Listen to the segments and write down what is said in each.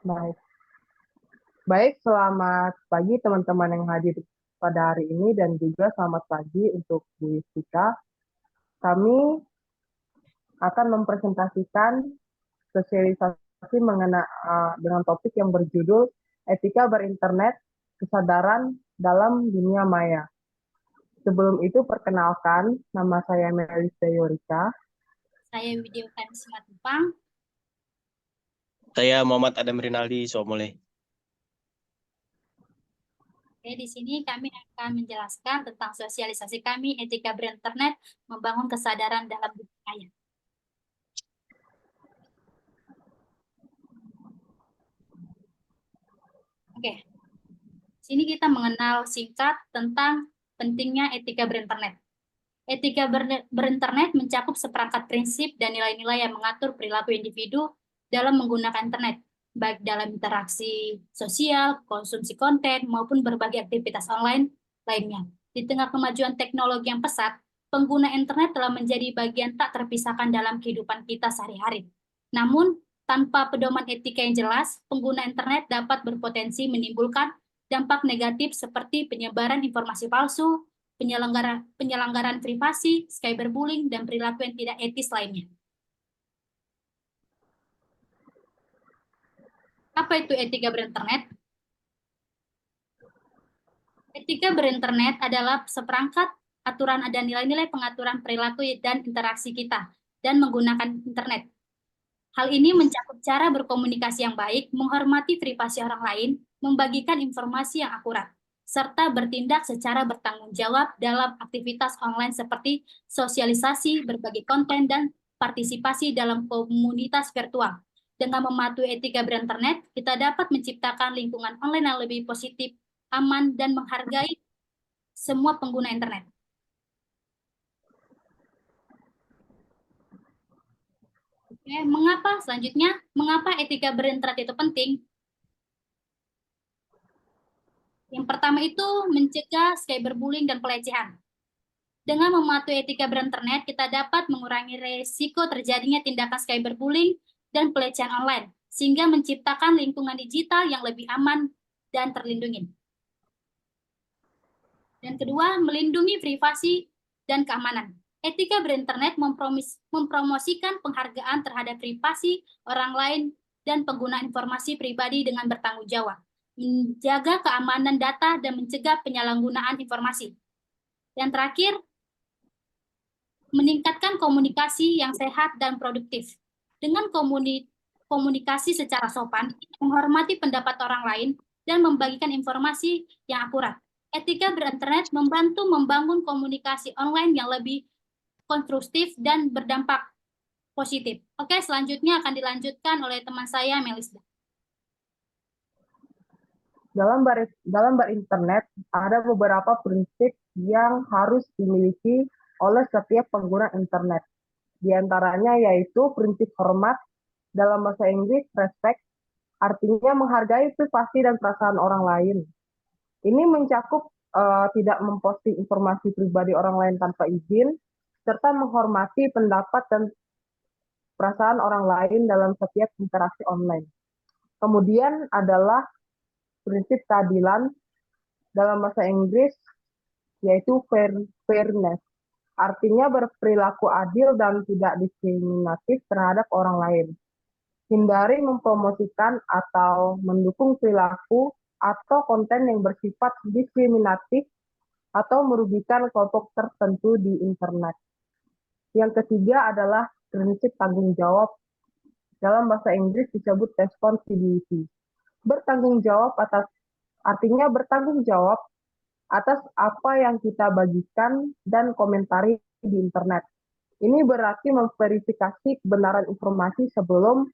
Baik, baik, selamat pagi teman-teman yang hadir pada hari ini dan juga selamat pagi untuk Bu Yustika. Kami akan mempresentasikan sosialisasi dengan topik yang berjudul Etika Berinternet, Kesadaran dalam Dunia Maya. Sebelum itu, perkenalkan, nama saya Melisa Yorika. Saya Widya Karisma Tupang. Saya Muhammad Adam Rinaldi Somole. Oke, di sini kami akan menjelaskan tentang sosialisasi kami etika berinternet membangun kesadaran dalam dunia maya. Oke, sini kita mengenal singkat tentang pentingnya etika berinternet. Etika berinternet mencakup seperangkat prinsip dan nilai-nilai yang mengatur perilaku individu dalam menggunakan internet, baik dalam interaksi sosial, konsumsi konten, maupun berbagai aktivitas online lainnya. Di tengah kemajuan teknologi yang pesat, pengguna internet telah menjadi bagian tak terpisahkan dalam kehidupan kita sehari-hari. Namun, tanpa pedoman etika yang jelas, pengguna internet dapat berpotensi menimbulkan dampak negatif seperti penyebaran informasi palsu, penyelenggaraan privasi, cyberbullying, dan perilaku yang tidak etis lainnya. Apa itu etika berinternet? Etika berinternet adalah seperangkat aturan dan nilai-nilai pengaturan perilaku dan interaksi kita dan menggunakan internet. Hal ini mencakup cara berkomunikasi yang baik, menghormati privasi orang lain, membagikan informasi yang akurat, serta bertindak secara bertanggung jawab dalam aktivitas online seperti sosialisasi, berbagi konten, dan partisipasi dalam komunitas virtual. Dengan mematuhi etika berinternet, kita dapat menciptakan lingkungan online yang lebih positif, aman, dan menghargai semua pengguna internet. Oke, mengapa etika berinternet itu penting? Yang pertama itu mencegah cyberbullying dan pelecehan. Dengan mematuhi etika berinternet, kita dapat mengurangi risiko terjadinya tindakan cyberbullying dan pelecehan online, sehingga menciptakan lingkungan digital yang lebih aman dan terlindungi. Dan kedua, melindungi privasi dan keamanan. Etika berinternet mempromosikan penghargaan terhadap privasi orang lain dan penggunaan informasi pribadi dengan bertanggung jawab, menjaga keamanan data dan mencegah penyalahgunaan informasi. Yang terakhir, meningkatkan komunikasi yang sehat dan produktif. Dengan komunikasi secara sopan, menghormati pendapat orang lain, dan membagikan informasi yang akurat. Etika berinternet membantu membangun komunikasi online yang lebih konstruktif dan berdampak positif. Oke, selanjutnya akan dilanjutkan oleh teman saya, Melisda. Dalam berinternet, ada beberapa prinsip yang harus dimiliki oleh setiap pengguna internet. Di antaranya yaitu prinsip hormat, dalam bahasa Inggris respect, artinya menghargai privasi dan perasaan orang lain. Ini mencakup tidak memposting informasi pribadi orang lain tanpa izin, serta menghormati pendapat dan perasaan orang lain dalam setiap interaksi online. Kemudian adalah prinsip keadilan, dalam bahasa Inggris yaitu fairness. Artinya berperilaku adil dan tidak diskriminatif terhadap orang lain. Hindari mempromosikan atau mendukung perilaku atau konten yang bersifat diskriminatif atau merugikan kelompok tertentu di internet. Yang ketiga adalah prinsip tanggung jawab. Dalam bahasa Inggris disebut responsibility. Artinya bertanggung jawab atas apa yang kita bagikan dan komentari di internet. Ini berarti memverifikasi kebenaran informasi sebelum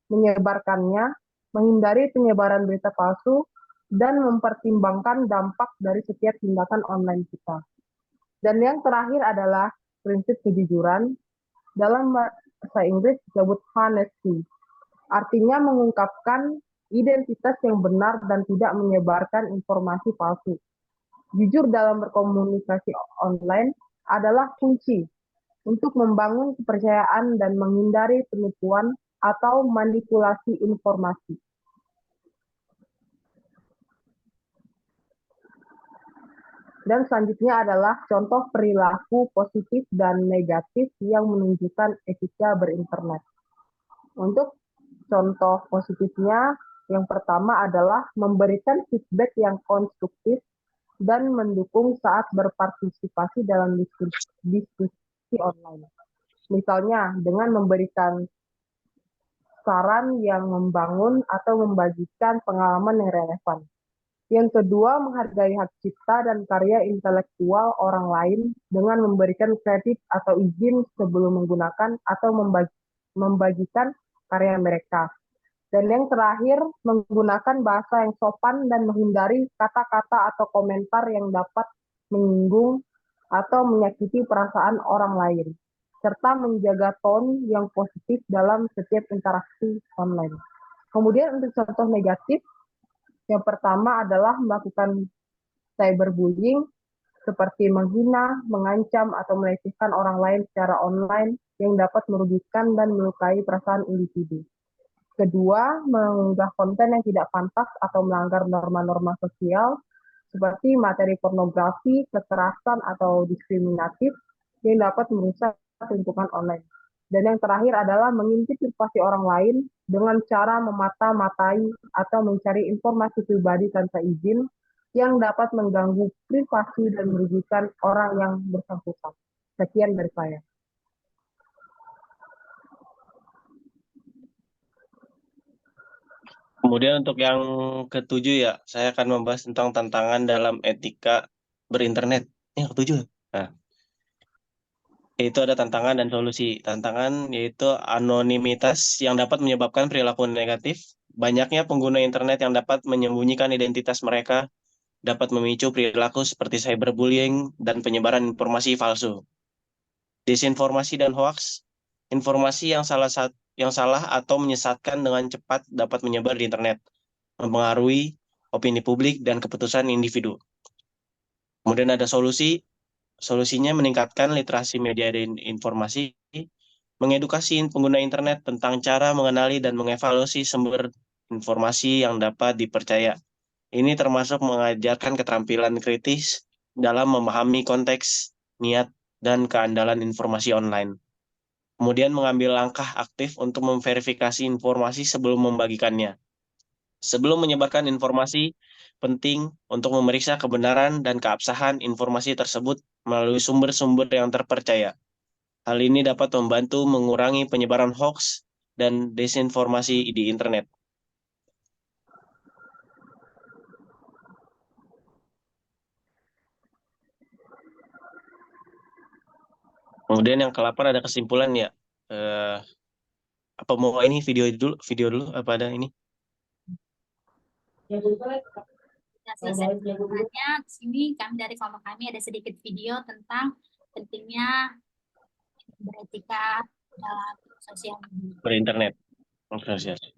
menyebarkannya, menghindari penyebaran berita palsu, dan mempertimbangkan dampak dari setiap tindakan online kita. Dan yang terakhir adalah prinsip kejujuran. Dalam bahasa Inggris disebut honesty. Artinya mengungkapkan identitas yang benar dan tidak menyebarkan informasi palsu. Jujur dalam berkomunikasi online adalah kunci untuk membangun kepercayaan dan menghindari penipuan atau manipulasi informasi. Dan selanjutnya adalah contoh perilaku positif dan negatif yang menunjukkan etika berinternet. Untuk contoh positifnya, yang pertama adalah memberikan feedback yang konstruktif dan mendukung saat berpartisipasi dalam diskusi online. Misalnya, dengan memberikan saran yang membangun atau membagikan pengalaman yang relevan. Yang kedua, menghargai hak cipta dan karya intelektual orang lain dengan memberikan kredit atau izin sebelum menggunakan atau membagikan karya mereka. Dan yang terakhir, menggunakan bahasa yang sopan dan menghindari kata-kata atau komentar yang dapat menyinggung atau menyakiti perasaan orang lain, serta menjaga tone yang positif dalam setiap interaksi online. Kemudian untuk contoh negatif, yang pertama adalah melakukan cyberbullying seperti menghina, mengancam, atau melecehkan orang lain secara online yang dapat merugikan dan melukai perasaan individu. Kedua, mengunggah konten yang tidak pantas atau melanggar norma-norma sosial seperti materi pornografi, kekerasan, atau diskriminatif yang dapat merusak lingkungan online. Dan yang terakhir adalah mengintip privasi orang lain dengan cara memata-matai atau mencari informasi pribadi tanpa izin yang dapat mengganggu privasi dan merugikan orang yang bersangkutan. Sekian dari saya. Kemudian untuk yang ketujuh ya, saya akan membahas tentang tantangan dalam etika berinternet. Ini yang ketujuh. Nah, itu ada tantangan dan solusi. Tantangan yaitu anonimitas yang dapat menyebabkan perilaku negatif. Banyaknya pengguna internet yang dapat menyembunyikan identitas mereka dapat memicu perilaku seperti cyberbullying dan penyebaran informasi palsu. Disinformasi dan hoaks, informasi yang salah atau menyesatkan dengan cepat dapat menyebar di internet, mempengaruhi opini publik dan keputusan individu. Kemudian ada solusinya meningkatkan literasi media dan informasi, mengedukasi pengguna internet tentang cara mengenali dan mengevaluasi sumber informasi yang dapat dipercaya. Ini termasuk mengajarkan keterampilan kritis dalam memahami konteks, niat, dan keandalan informasi online. Kemudian mengambil langkah aktif untuk memverifikasi informasi sebelum membagikannya. Sebelum menyebarkan informasi, penting untuk memeriksa kebenaran dan keabsahan informasi tersebut melalui sumber-sumber yang terpercaya. Hal ini dapat membantu mengurangi penyebaran hoaks dan desinformasi di internet. Kemudian yang ke-8 ada kesimpulan ya. Apa mau ini video dulu apa ada ini? Sudah selesai pertanyaannya. Di sini kami dari kelompok kami ada sedikit video tentang pentingnya beretika dalam sosial media. Berinternet. Apresiasi.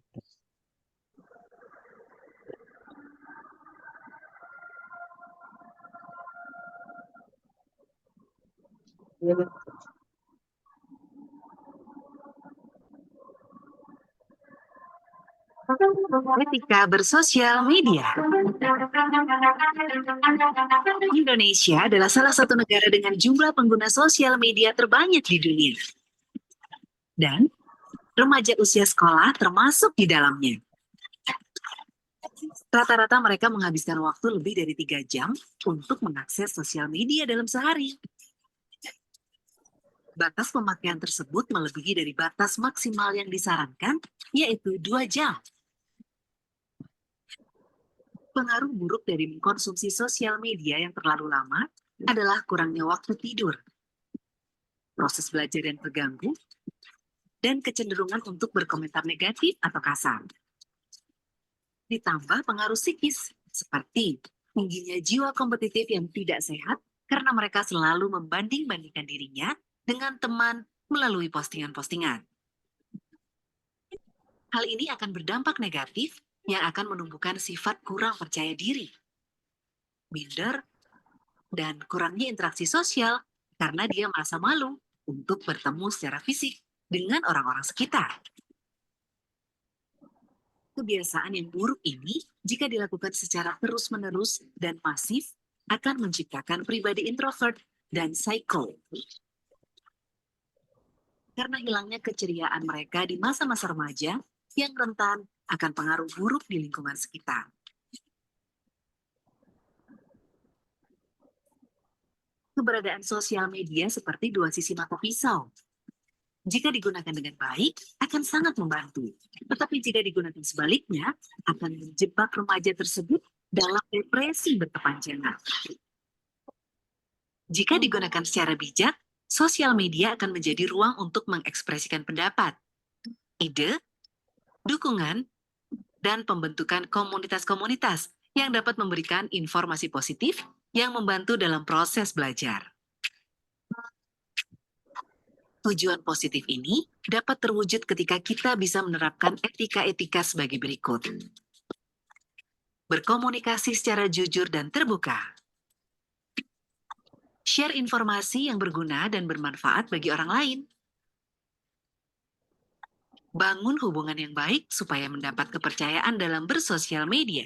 Etika bersosial media. Indonesia adalah salah satu negara dengan jumlah pengguna sosial media terbanyak di dunia. Dan remaja usia sekolah termasuk di dalamnya. Rata-rata mereka menghabiskan waktu lebih dari 3 jam untuk mengakses sosial media dalam sehari. Batas pemakaian tersebut melebihi dari batas maksimal yang disarankan, yaitu 2 jam. Pengaruh buruk dari mengkonsumsi sosial media yang terlalu lama adalah kurangnya waktu tidur, proses belajar yang terganggu, dan kecenderungan untuk berkomentar negatif atau kasar. Ditambah pengaruh psikis, seperti tingginya jiwa kompetitif yang tidak sehat karena mereka selalu membanding-bandingkan dirinya dengan teman melalui postingan-postingan. Hal ini akan berdampak negatif yang akan menumbuhkan sifat kurang percaya diri, minder, dan kurangnya interaksi sosial karena dia merasa malu untuk bertemu secara fisik dengan orang-orang sekitar. Kebiasaan yang buruk ini, jika dilakukan secara terus-menerus dan masif, akan menciptakan pribadi introvert dan psycho. Karena hilangnya keceriaan mereka di masa-masa remaja yang rentan akan pengaruh buruk di lingkungan sekitar. Keberadaan sosial media seperti dua sisi mata pisau. Jika digunakan dengan baik, akan sangat membantu. Tetapi jika digunakan sebaliknya, akan menjebak remaja tersebut dalam depresi berkepanjangan. Jika digunakan secara bijak, sosial media akan menjadi ruang untuk mengekspresikan pendapat, ide, dukungan, dan pembentukan komunitas-komunitas yang dapat memberikan informasi positif yang membantu dalam proses belajar. Tujuan positif ini dapat terwujud ketika kita bisa menerapkan etika-etika sebagai berikut. Berkomunikasi secara jujur dan terbuka. Share informasi yang berguna dan bermanfaat bagi orang lain. Bangun hubungan yang baik supaya mendapat kepercayaan dalam bersosial media.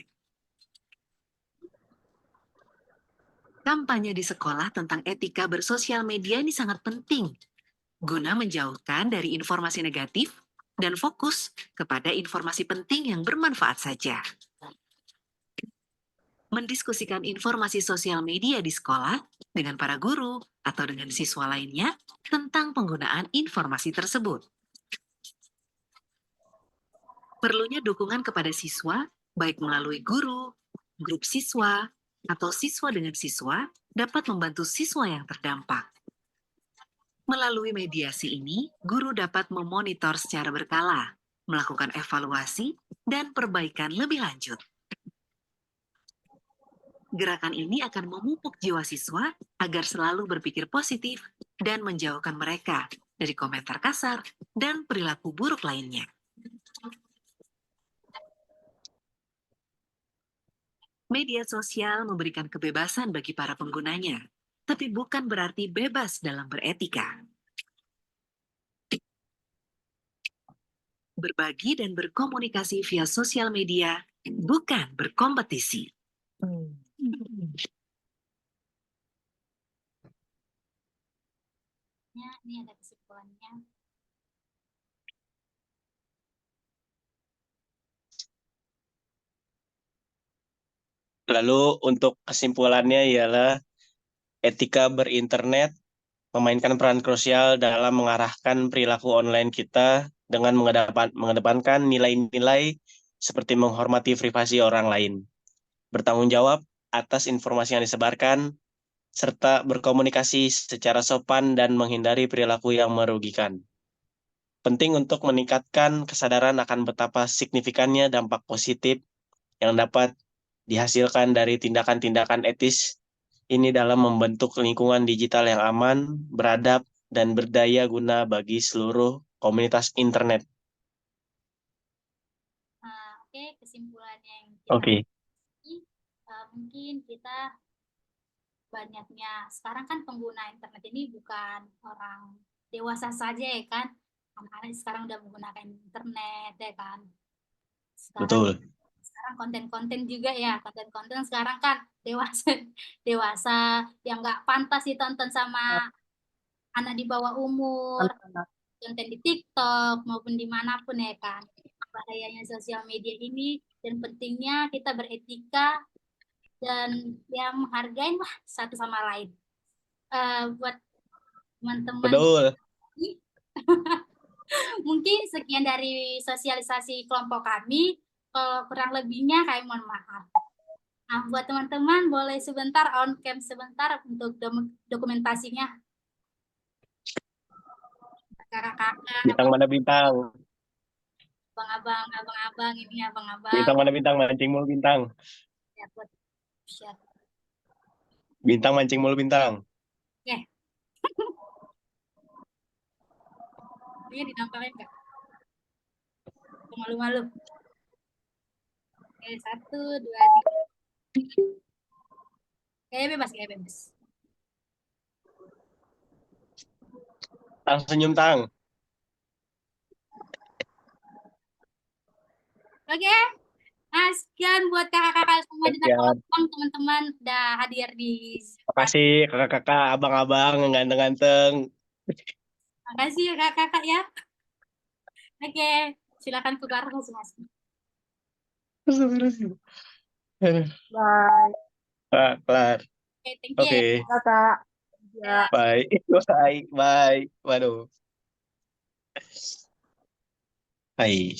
Kampanye di sekolah tentang etika bersosial media ini sangat penting, guna menjauhkan dari informasi negatif dan fokus kepada informasi penting yang bermanfaat saja. Mendiskusikan informasi sosial media di sekolah dengan para guru atau dengan siswa lainnya tentang penggunaan informasi tersebut. Perlunya dukungan kepada siswa, baik melalui guru, grup siswa, atau siswa dengan siswa, dapat membantu siswa yang terdampak. Melalui mediasi ini, guru dapat memonitor secara berkala, melakukan evaluasi, dan perbaikan lebih lanjut. Gerakan ini akan memupuk jiwa siswa agar selalu berpikir positif dan menjauhkan mereka dari komentar kasar dan perilaku buruk lainnya. Media sosial memberikan kebebasan bagi para penggunanya, tapi bukan berarti bebas dalam beretika. Berbagi dan berkomunikasi via sosial media bukan berkompetisi. Ini ada kesimpulannya. Lalu untuk kesimpulannya ialah etika berinternet memainkan peran krusial dalam mengarahkan perilaku online kita dengan mengedepankan nilai-nilai seperti menghormati privasi orang lain, bertanggung jawab atas informasi yang disebarkan, serta berkomunikasi secara sopan dan menghindari perilaku yang merugikan. Penting untuk meningkatkan kesadaran akan betapa signifikannya dampak positif yang dapat dihasilkan dari tindakan-tindakan etis ini dalam membentuk lingkungan digital yang aman, beradab, dan berdaya guna bagi seluruh komunitas internet. Oke, kesimpulannya yang Oke. mungkin kita banyaknya sekarang kan pengguna internet ini bukan orang dewasa saja ya kan, anak-anak sekarang udah menggunakan internet ya kan. Betul. Sekarang konten-konten juga ya, konten-konten sekarang kan dewasa yang nggak pantas ditonton sama anak di bawah umur, konten di TikTok maupun dimanapun ya kan. Bahayanya sosial media ini dan pentingnya kita beretika dan ya menghargai lah satu sama lain. Buat teman-teman Betul. mungkin sekian dari sosialisasi kelompok kami. Kalau kurang lebihnya kami mohon maaf. Nah, buat teman-teman boleh sebentar on cam sebentar untuk dokumentasinya. Kakak-kakak, Bintang mana bintang? abang-abang, ini abang-abang. Bintang mana bintang? Mancing mulu bintang. Ya, buat share. Bintang mancing mulu bintang. Oke. Ini dinampakin nggak? Malu-malu. Oke, 1, 2, 3. Kayak bebas. Tang senyum tang. Oke. Sekian buat kakak-kakak semua di Sekian. belakang, teman-teman udah hadir di. Makasih kakak-kakak, abang-abang yang ganteng-ganteng. Makasih ya kakak-kakak ya. Oke, silakan keluar masing-masing. Bye. Kelar. Oke, thank you Oke, ya. Kakak. Ya. bye. Bye. Bye. Waduh. Hai.